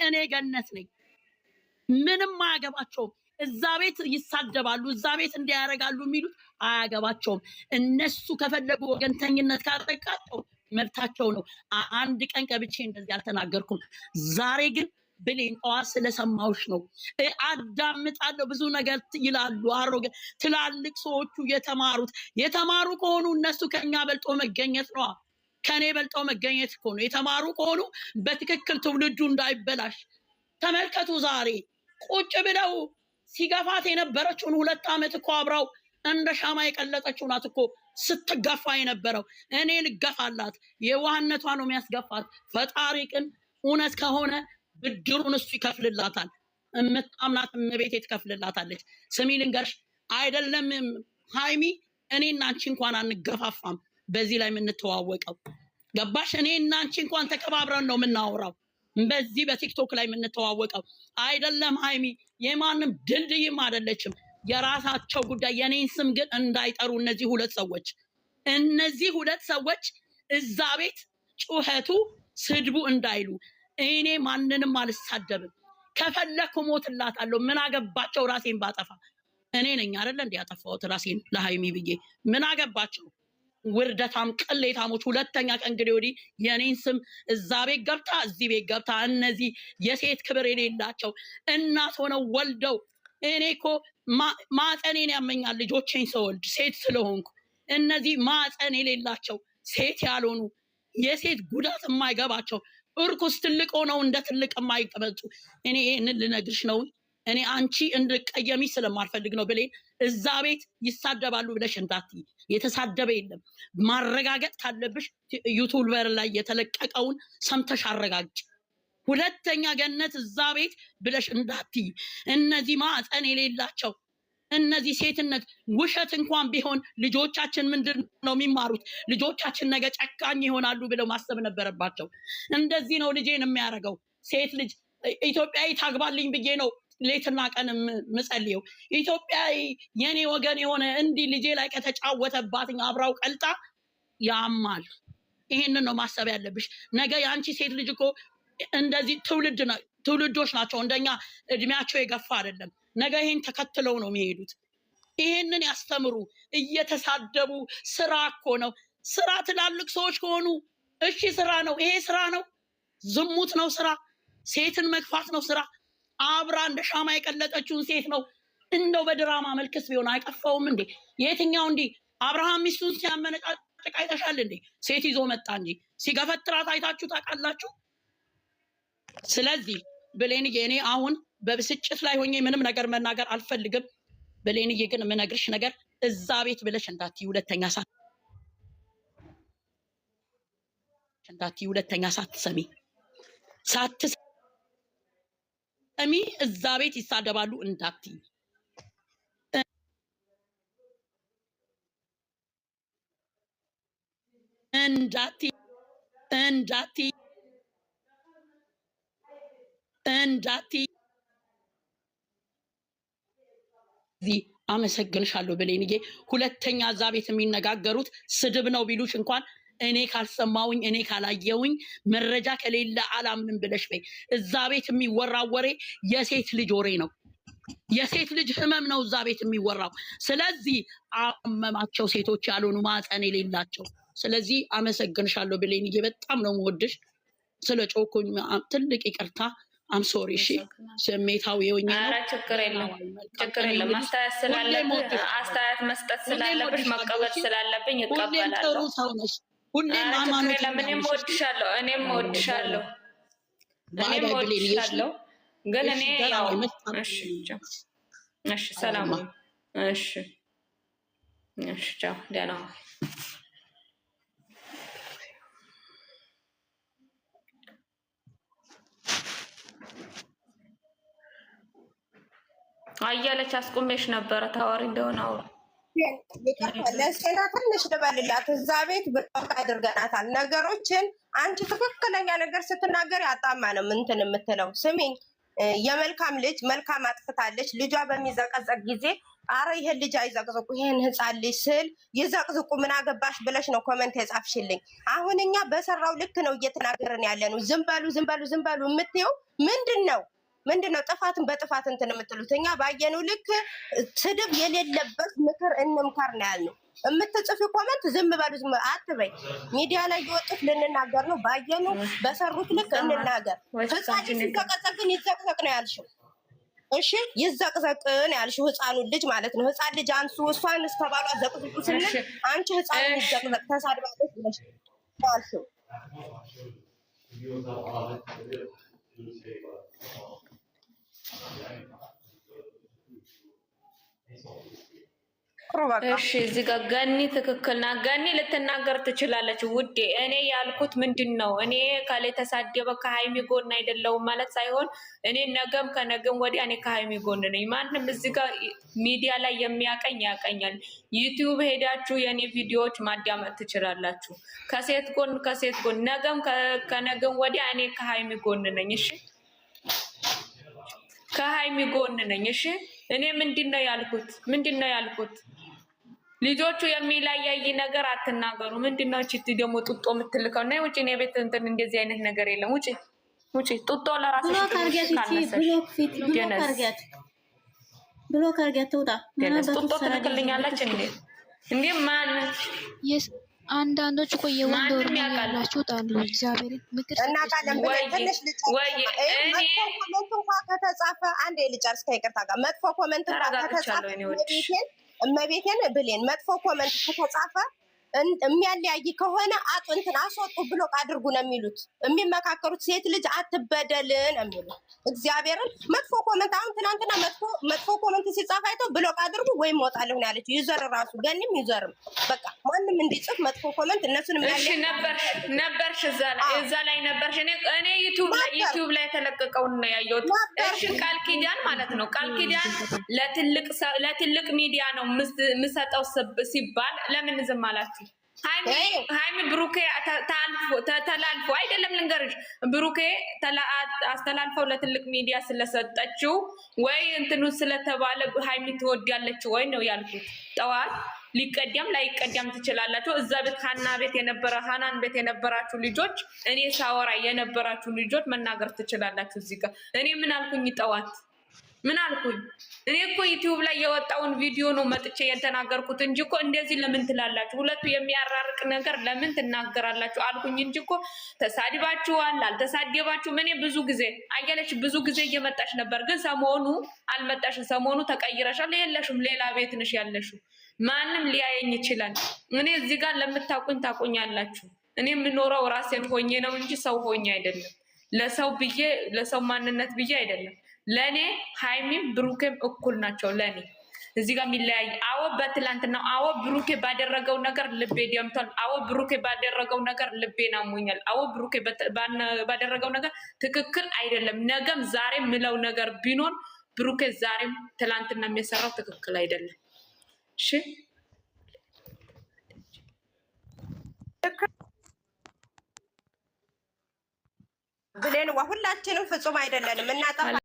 እኔ ገነት ነኝ። ምንም አያገባቸውም። እዛ ቤት ይሳደባሉ፣ እዛ ቤት እንዲያረጋሉ የሚሉት አያገባቸውም። እነሱ ከፈለጉ ወገንተኝነት ካጠቃቸው መብታቸው ነው። አንድ ቀን ቀብቼ እንደዚህ አልተናገርኩም። ዛሬ ግን ብሌን ጠዋት ስለሰማሁሽ ነው። አዳምጣለሁ። ብዙ ነገር ይላሉ አሮገ ትላልቅ ሰዎቹ የተማሩ ከሆኑ እነሱ ከኛ በልጦ መገኘት ነው። ከኔ በልጦ መገኘት እኮ ነው። የተማሩ ከሆኑ በትክክል ትውልዱ እንዳይበላሽ ተመልከቱ። ዛሬ ቁጭ ብለው ሲገፋት የነበረችውን 2 ዓመት እኮ አብራው እንደ ሻማ የቀለጠችው ናት እኮ ስትገፋ የነበረው። እኔ ልገፋላት? የዋህነቷ ነው የሚያስገፋት። ፈጣሪ ግን እውነት ከሆነ ብድሩን እሱ ይከፍልላታል። እምታምናት እመቤቴ ትከፍልላታለች። ስሚ ልንገርሽ፣ አይደለም ሃይሚ፣ እኔና አንቺ እንኳን አንገፋፋም በዚህ ላይ የምንተዋወቀው። ገባሽ? እኔና አንቺ እንኳን ተከባብረን ነው የምናወራው በዚህ በቲክቶክ ላይ የምንተዋወቀው። አይደለም ሃይሚ፣ የማንም ድልድይም አይደለችም። የራሳቸው ጉዳይ። የኔን ስም ግን እንዳይጠሩ እነዚህ ሁለት ሰዎች እዛ ቤት ጩኸቱ ስድቡ እንዳይሉ። እኔ ማንንም አልሳደብም። ከፈለኩ ሞትላታለሁ። ምን አገባቸው? ራሴን ባጠፋ እኔ ነኝ አይደል እንዴ ያጠፋሁት ራሴን ለሃይሚ ብዬ። ምን አገባቸው? ውርደታም ቅሌታሞች። ሁለተኛ ከእንግዲህ ወዲህ የኔን ስም እዛ ቤት ገብታ እዚህ ቤት ገብታ እነዚህ የሴት ክብር የሌላቸው እናት ሆነው ወልደው። እኔ እኮ ማፀኔን ያመኛል ልጆቼን ስወልድ ሴት ስለሆንኩ። እነዚህ ማፀን የሌላቸው ሴት ያልሆኑ የሴት ጉዳት የማይገባቸው እርኩስ ትልቅ ሆነው እንደ ትልቅ የማይቀመጡ። እኔ ይህንን ልነግርሽ ነው። እኔ አንቺ እንድቀየሚ ስለማልፈልግ ነው። ብሌን እዛ ቤት ይሳደባሉ ብለሽ እንዳትይ። የተሳደበ የለም። ማረጋገጥ ካለብሽ ዩቲዩበር ላይ የተለቀቀውን ሰምተሽ አረጋግጭ። ሁለተኛ ገነት እዛ ቤት ብለሽ እንዳትይ። እነዚህ ማፀን የሌላቸው እነዚህ ሴትነት ውሸት እንኳን ቢሆን ልጆቻችን ምንድን ነው የሚማሩት? ልጆቻችን ነገ ጨካኝ ይሆናሉ ብለው ማሰብ ነበረባቸው። እንደዚህ ነው ልጄን የሚያደርገው። ሴት ልጅ ኢትዮጵያዊ ታግባልኝ ብዬ ነው ሌትና ቀን ምጸልየው። ኢትዮጵያዊ የኔ ወገን የሆነ እንዲህ ልጄ ላይ ከተጫወተባት አብራው ቀልጣ ያማል። ይሄንን ነው ማሰብ ያለብሽ። ነገ የአንቺ ሴት ልጅ እኮ እንደዚህ ትውልዶች ናቸው። እንደኛ እድሜያቸው የገፋ አይደለም። ነገ ይሄን ተከትለው ነው የሚሄዱት። ይሄንን ያስተምሩ። እየተሳደቡ ስራ እኮ ነው። ስራ ትላልቅ ሰዎች ከሆኑ እሺ ስራ ነው። ይሄ ስራ ነው። ዝሙት ነው ስራ። ሴትን መግፋት ነው ስራ። አብራ እንደ ሻማ የቀለጠችውን ሴት ነው እንደው በድራማ መልክስ ቢሆን አይቀፋውም እንዴ? የትኛው እንዲህ አብርሃም ሚስቱን ሲያመነጫጭቅ አይተሻል እንዴ? ሴት ይዞ መጣ እንጂ ሲገፈትራት አይታችሁ ታውቃላችሁ? ስለዚህ ብሌንዬ እኔ አሁን በብስጭት ላይ ሆኜ ምንም ነገር መናገር አልፈልግም። ብሌንዬ ግን የምነግርሽ ነገር እዛ ቤት ብለሽ እንዳትዪ። ሁለተኛ ሳትሰሚ እዛ ቤት ይሳደባሉ እንዳትዪ። አመሰግንሻለሁ ብሌንዬ። ሁለተኛ እዛ ቤት የሚነጋገሩት ስድብ ነው ቢሉሽ እንኳን እኔ ካልሰማውኝ እኔ ካላየውኝ መረጃ ከሌለ አላምንም ብለሽ በይ። እዛ ቤት የሚወራው ወሬ የሴት ልጅ ወሬ ነው። የሴት ልጅ ህመም ነው እዛ ቤት የሚወራው። ስለዚህ አመማቸው ሴቶች ያልሆኑ ማፀን የሌላቸው። ስለዚህ አመሰግንሻለሁ ብሌንዬ። በጣም ነው የምወድሽ። ስለ ጮኩኝ ትልቅ ይቅርታ። አም ሶሪ። እሺ ስሜታዊ የሆነ ነው። ችግር የለም። አስተያየት ስላለብኝ አስተያየት መስጠት ስላለብሽ መቀበል ስላለብኝ እቀበላለሁ። ሁሌም ሃይማኖት እኔም እወድሻለሁ። ግን እኔ ያው እሺ ሰላም። እሺ ቻው፣ ደህና አያለች። አስቆሜሽ ነበረ ታዋሪ እንደሆነ አውሩ። ለሴና ትንሽ ልበልላት። እዛ ቤት ብሎክ አድርገናታል ነገሮችን። አንቺ ትክክለኛ ነገር ስትናገር ያጣማ ነው ምንትን የምትለው። ስሚኝ፣ የመልካም ልጅ መልካም አጥፍታለች። ልጇ በሚዘቀዘቅ ጊዜ አረ ይሄን ልጅ አይዘቅዝቁ፣ ይሄን ህፃን ልጅ ስል ይዘቅዝቁ ምን አገባሽ ብለሽ ነው ኮመንት የጻፍሽልኝ። አሁን እኛ በሰራው ልክ ነው እየተናገርን ያለ ነው። ዝም በሉ የምትይው ምንድነው? ጥፋትን በጥፋት እንትን የምትሉት እኛ ባየነው ልክ ስድብ የሌለበት ምክር እንምከር ነው ያልነው። የምትጽፊ ኮመንት ዝም በሉ አትበይ። ሚዲያ ላይ የወጡት ልንናገር ነው። ባየነው በሰሩት ልክ እንናገር። ህፃን ልጅ ሲዘቀዘቅ ግን ይዘቅዘቅ ነው ያልሽው። እሺ ይዘቅዘቅ ነው ያልሽው፣ ህፃኑ ልጅ ማለት ነው። ህፃን ልጅ አንሱ እሷን እስከባሏ ዘቅዝቁ ስንል አንቺ ህፃኑ ይዘቅዘቅ ተሳድባለች ብለሽ ያልሽው። እሺ እዚህ ጋር ገኒ ትክክል ናት። ገኒ ልትናገር ትችላለች ውዴ። እኔ ያልኩት ምንድን ነው? እኔ ካለ ተሳደበ ከሀይሚ ጎን አይደለሁም ማለት ሳይሆን እኔ ነገም ከነገም ወዲያ እኔ ከሀይሚ ጎን ነኝ። ማንም እዚህ ጋር ሚዲያ ላይ የሚያቀኝ ያቀኛል። ዩቲዩብ ሄዳችሁ የኔ ቪዲዮዎች ማዳመጥ ትችላላችሁ። ከሴት ጎን ነገም ከነገም ወዲያ እኔ ከሀይሚ ጎን ነኝ። እሺ ከሀይሚ ጎን ነኝ። እሺ እኔ ምንድነው ያልኩት? ልጆቹ የሚለያይ ነገር አትናገሩ። ምንድነው እቺ ደግሞ ጡጦ የምትልከው? እና ውጪ ነው ቤት እንትን እንደዚህ አይነት ነገር የለም። ውጪ ጡጦ ለራስሽ ብሎክ አርጊያት ትውጣ። ጡጦ ትልክልኛለች እንዴ ማን አንዳንዶች እኮ የወንድ ወርም ያላችሁ ጣሉ። እግዚአብሔር ምክር እና ካለም ትንሽ ኮመንት እንኳን ከተጻፈ አንዴ ልጨርስ ከይቅርታ ጋር መጥፎ ኮመንት እንኳን ከተጻፈ እመቤቴን ብሌን መጥፎ ኮመንት ከተጻፈ የሚያለያይ ከሆነ እንትን አስወጡ ብሎክ አድርጉ ነው የሚሉት። የሚመካከሩት ሴት ልጅ አትበደልን ነው የሚሉት። እግዚአብሔርን መጥፎ ኮመንት አሁን ትናንትና መጥፎ ኮመንት ሲጻፍ አይተው ብሎክ አድርጉ ወይም ወጣለሁ ነው ያለችው። ዩዘር ራሱ ገኒም ዩዘርም በቃ ማንም እንዲጽፍ መጥፎ ኮመንት እነሱን ነበርሽ እዛ ላይ ነበርሽ። እኔ ዩቲዩብ ላይ የተለቀቀውን ነው ያየሁት። እሺ ቃል ኪዳን ማለት ነው። ቃል ኪዳን ለትልቅ ሚዲያ ነው የምሰጠው ሲባል ለምን ዝም አላችሁ? ሃይሚ ብሩኬ ተላልፎ አይደለም ልንገርሽ፣ ብሩኬ አስተላልፈው ለትልቅ ሚዲያ ስለሰጠችው ወይ እንትኑ ስለተባለ ሃይሚ ትወዳለች ወይ ነው ያልኩት። ጠዋት ሊቀደም ላይቀደም ትችላላችሁ። እዛ ቤት ሃናን ቤት የነበራችሁ ልጆች፣ እኔ ሳወራ የነበራችሁ ልጆች መናገር ትችላላችሁ። እዚህ ጋር እኔ ምን አልኩኝ? ጠዋት ምን አልኩኝ? እኔ እኮ ዩቲዩብ ላይ የወጣውን ቪዲዮ ነው መጥቼ የተናገርኩት እንጂ እኮ እንደዚህ ለምን ትላላችሁ? ሁለቱ የሚያራርቅ ነገር ለምን ትናገራላችሁ አልኩኝ እንጂ እኮ ተሳድባችኋል፣ አልተሳደባችሁም። እኔ ብዙ ጊዜ አየለች ብዙ ጊዜ እየመጣሽ ነበር፣ ግን ሰሞኑ አልመጣሽም። ሰሞኑ ተቀይረሻል፣ የለሽም፣ ሌላ ቤት ነሽ ያለሽው። ማንም ሊያየኝ ይችላል። እኔ እዚህ ጋር ለምታውቁኝ ታውቁኛላችሁ። እኔ የምኖረው ራሴን ሆኜ ነው እንጂ ሰው ሆኜ አይደለም። ለሰው ማንነት ብዬ አይደለም። ለኔ ሃይሚም ብሩኬም እኩል ናቸው። ለኔ እዚህ ጋር የሚለያይ በትላንትና ብሩኬ ባደረገው ነገር ልቤ ደምቷል። ብሩኬ ባደረገው ነገር ልቤ ናሙኛል። ብሩኬ ባደረገው ነገር ትክክል አይደለም። ነገም ዛሬም ምለው ነገር ቢኖር ብሩኬ ዛሬም ትላንትና የሚሰራው ትክክል አይደለም። እሺ ብሌን ሁላችንም ፍጹም አይደለንም እናጠፋ